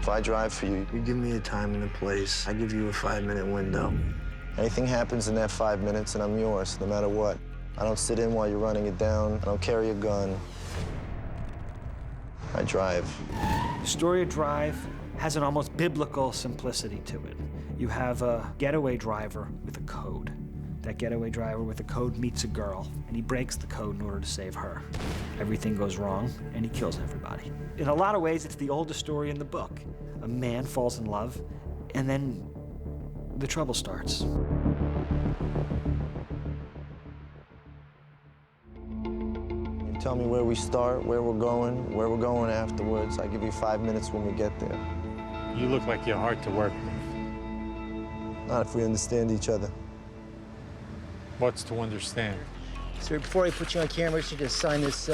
If I drive for you, you give me a time and a place. I give you a 5-minute window. Anything happens in that 5 minutes, and I'm yours, no matter what. I don't sit in while you're running it down. I don't carry a gun. I drive. The story of Drive has an almost biblical simplicity to it. You have a getaway driver with a code. That getaway driver with a code meets a girl, and he breaks the code in order to save her. Everything goes wrong, and he kills everybody. In a lot of ways, it's the oldest story in the book. A man falls in love, and then the trouble starts. You tell me where we start, where we're going afterwards. I give you 5 minutes when we get there. You look like you're hard to work with. Not if we understand each other. What's to understand? Sir, before I put you on camera, you should just sign this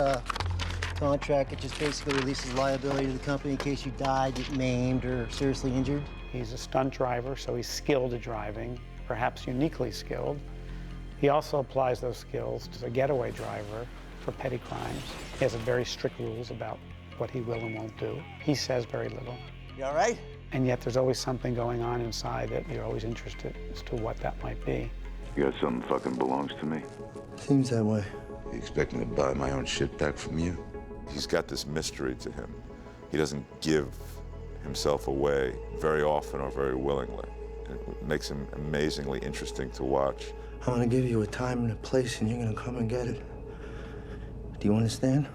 contract. It just basically releases liability to the company in case you die, get maimed, or seriously injured. He's a stunt driver, so he's skilled at driving, perhaps uniquely skilled. He also applies those skills to a getaway driver for petty crimes. He has very strict rules about what he will and won't do. He says very little. You all right? And yet there's always something going on inside that you're always interested as to what that might be. You got something fucking belongs to me? Seems that way. You expect me to buy my own shit back from you? He's got this mystery to him. He doesn't give himself away very often or very willingly. It makes him amazingly interesting to watch. I'm gonna give you a time and a place, and you're gonna come and get it. Do you understand?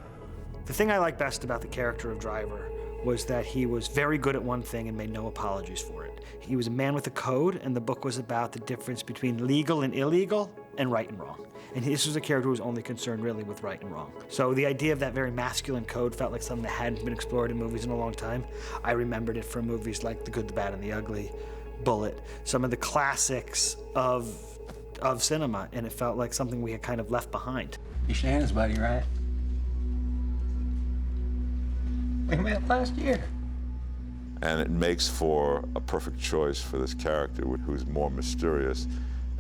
The thing I like best about the character of Driver was that he was very good at one thing and made no apologies for it. He was a man with a code, and the book was about the difference between legal and illegal and right and wrong. And this was a character who was only concerned really with right and wrong. So the idea of that very masculine code felt like something that hadn't been explored in movies in a long time. I remembered it from movies like The Good, the Bad, and the Ugly, Bullet, some of the classics of cinema, and it felt like something we had kind of left behind. You Shannon's buddy, right? We met last year. And it makes for a perfect choice for this character who's more mysterious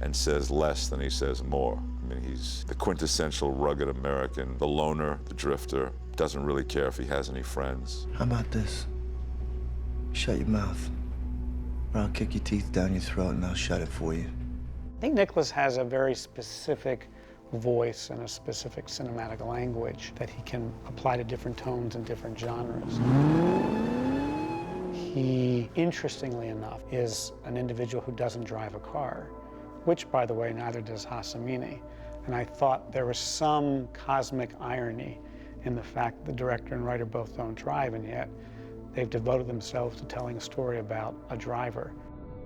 and says less than he says more. I mean, he's the quintessential rugged American, the loner, the drifter, doesn't really care if he has any friends. How about this? Shut your mouth, or I'll kick your teeth down your throat and I'll shut it for you. I think Nicholas has a very specific voice and a specific cinematic language that he can apply to different tones and different genres. He, interestingly enough, is an individual who doesn't drive a car, which, by the way, neither does Hassamini. And I thought there was some cosmic irony in the fact the director and writer both don't drive, and yet they've devoted themselves to telling a story about a driver.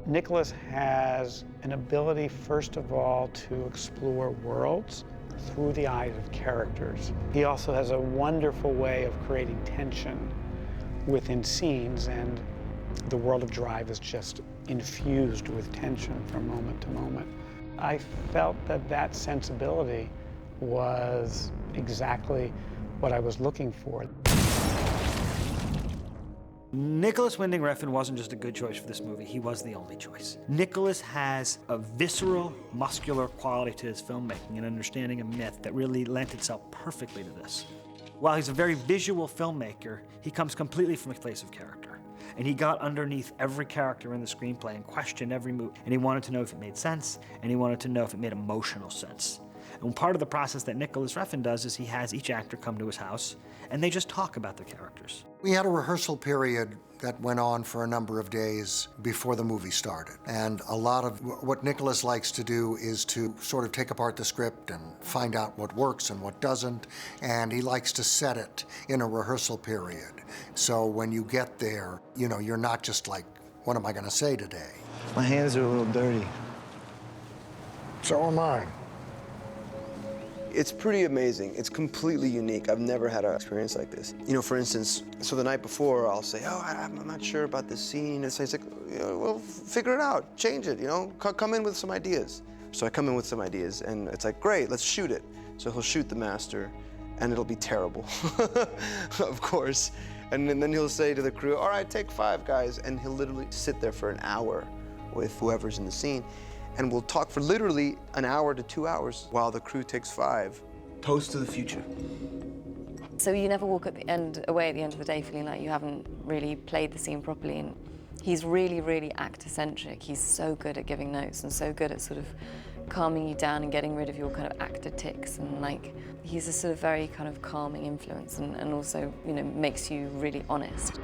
Nicholas has an ability, first of all, to explore worlds through the eyes of characters. He also has a wonderful way of creating tension within scenes, and the world of Drive is just infused with tension from moment to moment. I felt that that sensibility was exactly what I was looking for. Nicholas Winding Refn wasn't just a good choice for this movie, he was the only choice. Nicholas has a visceral, muscular quality to his filmmaking, an understanding of myth that really lent itself perfectly to this. While he's a very visual filmmaker, he comes completely from a place of character. And he got underneath every character in the screenplay and questioned every move, and he wanted to know if it made sense, and he wanted to know if it made emotional sense. And part of the process that Nicholas Refn does is he has each actor come to his house, and they just talk about their characters. We had a rehearsal period that went on for a number of days before the movie started. And a lot of what Nicholas likes to do is to sort of take apart the script and find out what works and what doesn't. And he likes to set it in a rehearsal period. So when you get there, you know, you're not just like, what am I gonna say today? My hands are a little dirty. So am I. It's pretty amazing. It's completely unique. I've never had an experience like this. You know, for instance, so the night before, I'll say, oh, I'm not sure about this scene. And so he's like, well, figure it out, change it, you know, come in with some ideas. So I come in with some ideas, and it's like, great, let's shoot it. So he'll shoot the master, and it'll be terrible, of course. And then he'll say to the crew, all right, take 5, guys. And he'll literally sit there for an hour with whoever's in the scene. And we'll talk for literally an hour to 2 hours while the crew takes 5. Toast to the future. So you never walk away at the end of the day feeling like you haven't really played the scene properly. And he's really, really actor-centric. He's so good at giving notes and so good at sort of calming you down and getting rid of your kind of actor tics, and like he's a sort of very kind of calming influence, and also, you know, makes you really honest.